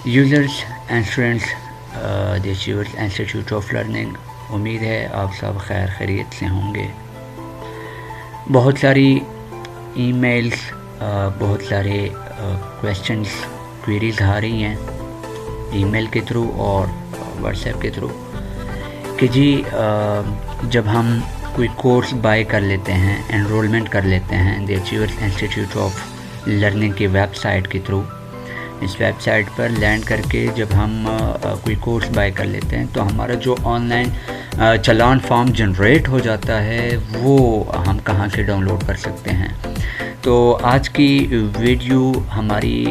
Users and students the Achievers Institute of learning, उम्मीद है आप सब खैर खैरियत से होंगे। बहुत सारी ईमेल्स, बहुत सारे क्वेश्चंस, क्वेरीज आ रही हैं ईमेल के थ्रू और व्हाट्सएप के थ्रू कि जी जब हम कोई कोर्स बाय कर लेते हैं, एनरोलमेंट कर लेते हैं the Achievers Institute of learning की वेबसाइट के थ्रू, इस वेबसाइट पर लैंड करके जब हम कोई कोर्स बाय कर लेते हैं तो हमारा जो ऑनलाइन चालान फॉर्म जनरेट हो जाता है वो हम कहाँ से डाउनलोड कर सकते हैं। तो आज की वीडियो हमारी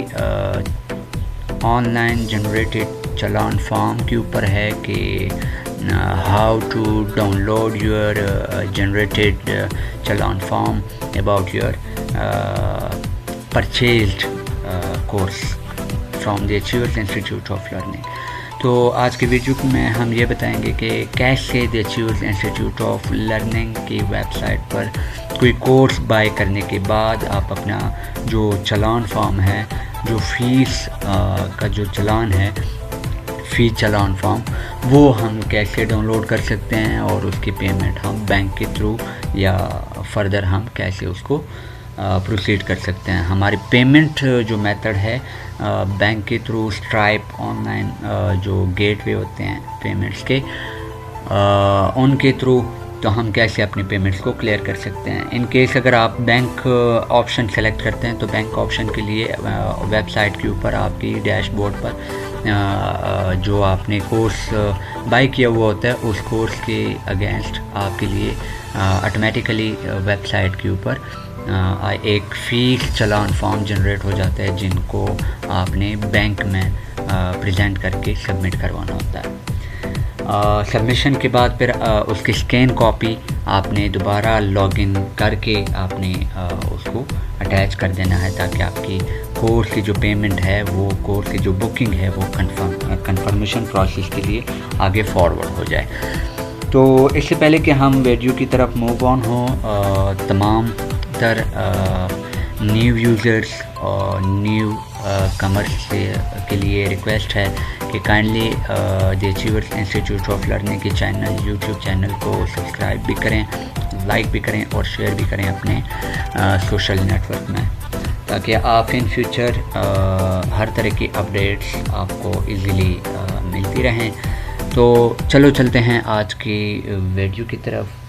ऑनलाइन जनरेटेड चालान फॉर्म के ऊपर है कि how to download your generated challan form about your purchased course from the Achievers Institute of Learning. तो आज के वीडियो में हम ये बताएंगे कि कैसे the Achievers Institute of learning की वेबसाइट पर कोई कोर्स बाय करने के बाद आप अपना जो चालान फॉर्म है, जो फीस का जो चालान है, फ़ी चालान फॉर्म, वो हम कैसे डाउनलोड कर सकते हैं और उसकी पेमेंट हम बैंक के थ्रू या फर्दर हम कैसे उसको प्रोसीड कर सकते हैं। हमारी पेमेंट जो मेथड है बैंक के थ्रू, स्ट्राइप, ऑनलाइन जो गेटवे होते हैं पेमेंट्स के, उनके थ्रू तो हम कैसे अपनी पेमेंट्स को क्लियर कर सकते हैं। इन केस अगर आप बैंक ऑप्शन सेलेक्ट करते हैं तो बैंक ऑप्शन के लिए वेबसाइट के ऊपर आपकी डैशबोर्ड पर जो आपने कोर्स बाय किया हुआ होता है उस कोर्स के अगेंस्ट आपके लिए ऑटोमेटिकली वेबसाइट के ऊपर एक फ़ीस चालान फॉर्म जनरेट हो जाता है जिनको आपने बैंक में प्रेजेंट करके सबमिट करवाना होता है। सबमिशन के बाद फिर उसकी स्कैन कॉपी आपने दोबारा लॉगिन करके आपने उसको अटैच कर देना है ताकि आपकी कोर्स की जो पेमेंट है, वो कोर्स की जो बुकिंग है वो कंफर्मेशन प्रोसेस के लिए आगे फॉरवर्ड हो जाए। तो इससे पहले कि हम वीडियो की तरफ मूव ऑन हो, तमाम तर न्यू यूज़र्स और न्यू कमर्स के लिए रिक्वेस्ट है कि kindly the Achievers Institute of learning के चैनल, यूट्यूब चैनल को सब्सक्राइब भी करें, लाइक भी करें और शेयर भी करें अपने सोशल नेटवर्क में, ताकि आप इन फ्यूचर हर तरह की अपडेट्स आपको इजीली मिलती रहें। तो चलो चलते हैं आज की वीडियो की तरफ,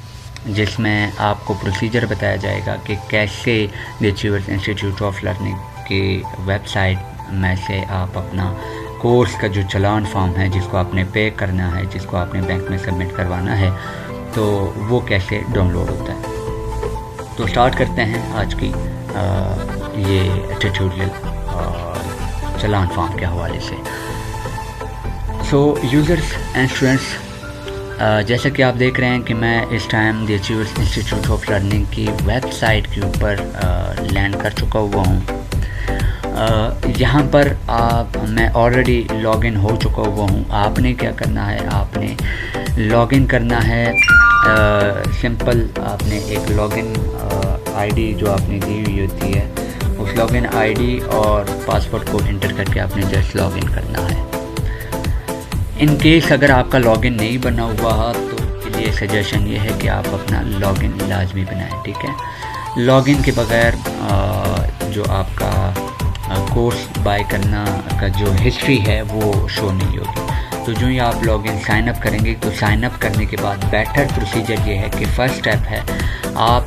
जिसमें आपको प्रोसीजर बताया जाएगा कि कैसे the Achievers Institute of learning की वेबसाइट में से आप अपना कोर्स का जो चालान फॉर्म है, जिसको आपने पे करना है, जिसको आपने बैंक में सबमिट करवाना है, तो वो कैसे डाउनलोड होता है। तो स्टार्ट करते हैं आज की ये ट्यूटोरियल चालान फॉर्म के हवाले से। सो यूज़र्स एंड स्टूडेंट्स, जैसा कि आप देख रहे हैं कि मैं इस time the Achievers Institute of learning की वेबसाइट के ऊपर लैंड कर चुका हुआ हूँ। यहाँ पर मैं ऑलरेडी लॉगिन हो चुका हुआ हूँ। आपने क्या करना है, आपने लॉगिन करना है। सिंपल आपने एक लॉगिन आईडी जो आपने दी हुई होती है, उस लॉगिन आईडी और पासवर्ड को एंटर करके आपने जस्ट लॉगिन करना है। इन केस अगर आपका लॉगिन नहीं बना हुआ तो उसके लिए सजेशन ये है कि आप अपना लॉगिन लाजमी बनाएं, ठीक है। लॉगिन के बगैर जो आपका कोर्स बाय करना का जो हिस्ट्री है वो शो नहीं होगी। तो जो ही आप लॉगिन साइन अप करेंगे तो साइन अप करने के बाद बेटर प्रोसीजर ये है कि फ़र्स्ट स्टेप है, आप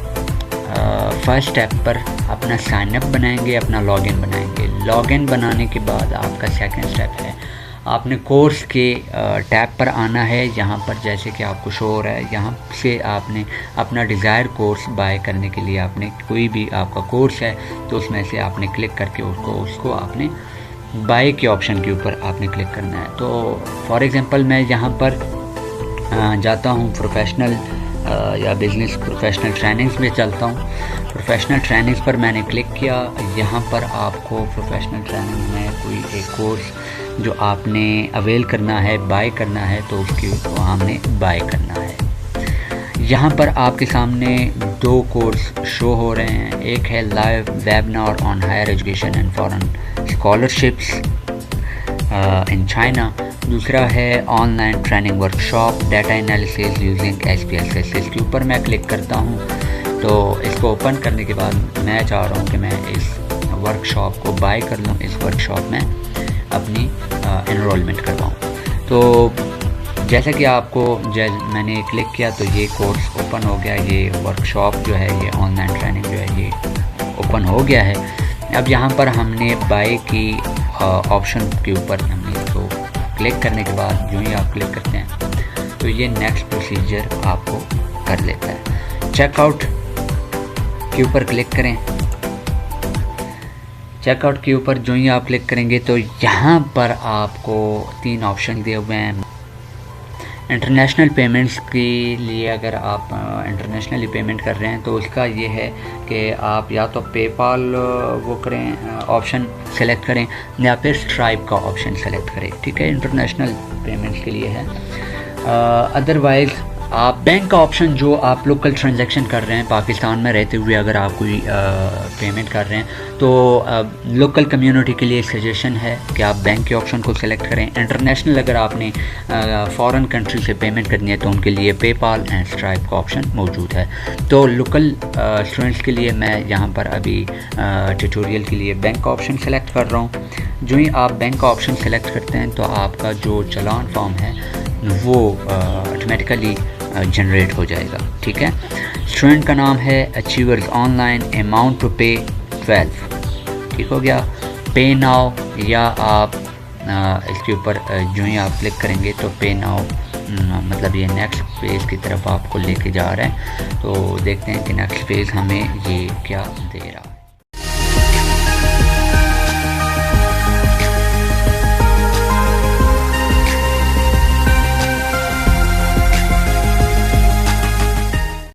फर्स्ट स्टेप पर अपना साइन अप बनाएंगे, अपना लॉगिन बनाएंगे। लॉगिन बनाने के बाद आपका सेकंड स्टेप है, आपने कोर्स के टैब पर आना है। यहाँ पर जैसे कि आपको शो हो रहा है, यहाँ से आपने अपना डिज़ायर कोर्स बाय करने के लिए आपने कोई भी आपका कोर्स है तो उसमें से आपने क्लिक करके उसको आपने बाय के ऑप्शन के ऊपर आपने क्लिक करना है। तो फॉर एग्ज़ाम्पल मैं यहाँ पर जाता हूँ प्रोफेशनल या बिज़नेस प्रोफेशनल ट्रेनिंग्स में चलता हूँ। प्रोफेशनल ट्रेनिंग्स पर मैंने क्लिक किया। यहाँ पर आपको प्रोफेशनल ट्रेनिंग में कोई एक कोर्स जो आपने अवेल करना है, बाय करना है, तो उसकी हमने बाय करना है। यहाँ पर आपके सामने दो कोर्स शो हो रहे हैं। एक है live webinar on higher education and foreign scholarships, in China. दूसरा है online training workshop data analysis using SPSS। इसके ऊपर मैं क्लिक करता हूँ तो इसको ओपन करने के बाद मैं चाह रहा हूँ कि मैं इस वर्कशॉप को बाय कर लूँ, इस वर्कशॉप में अपनी एनरोलमेंट करवाऊँ। तो जैसा कि आपको मैंने क्लिक किया तो ये कोर्स ओपन हो गया, ये वर्कशॉप जो है, ये ऑनलाइन ट्रेनिंग जो है ये ओपन हो गया है। अब यहाँ पर हमने बाय की ऑप्शन के ऊपर हमने इसको क्लिक करने के बाद जो ही आप क्लिक करते हैं तो ये नेक्स्ट प्रोसीजर आपको कर लेता है। चेकआउट के ऊपर क्लिक करें। चेकआउट के ऊपर जो ही आप क्लिक करेंगे तो यहाँ पर आपको 3 ऑप्शन दिए हुए हैं। इंटरनेशनल पेमेंट्स के लिए अगर आप इंटरनेशनली पेमेंट कर रहे हैं तो उसका ये है कि आप या तो पेपाल वो करें, ऑप्शन सेलेक्ट करें, या फिर स्ट्राइप का ऑप्शन सेलेक्ट करें। ठीक है, इंटरनेशनल पेमेंट्स के लिए है। अदरवाइज़ आप बैंक का ऑप्शन, जो आप लोकल ट्रांजैक्शन कर रहे हैं पाकिस्तान में रहते हुए, अगर आप कोई पेमेंट कर रहे हैं तो लोकल कम्युनिटी के लिए सजेशन है कि आप बैंक के ऑप्शन को सिलेक्ट करें। इंटरनेशनल अगर आपने फॉरेन कंट्री से पेमेंट करनी है तो उनके लिए पेपाल एंड स्ट्राइप का ऑप्शन मौजूद है। तो लोकल स्टूडेंट्स के लिए मैं यहाँ पर अभी ट्यूटोरियल के लिए बैंक का ऑप्शन सेलेक्ट कर रहा हूँ। जो ही आप बैंक का ऑप्शन सेलेक्ट करते हैं तो आपका जो चालान फॉर्म है वो ऑटोमेटिकली जनरेट हो जाएगा। ठीक है, स्टूडेंट का नाम है अचीवर्स ऑनलाइन, अमाउंट टू पे 12। ठीक हो गया, पे नाउ, या आप इसके ऊपर जो ही आप क्लिक करेंगे तो पे नाउ मतलब ये नेक्स्ट पेज की तरफ आपको लेके जा रहा है। तो देखते हैं कि नेक्स्ट पेज हमें ये क्या दे रहा है।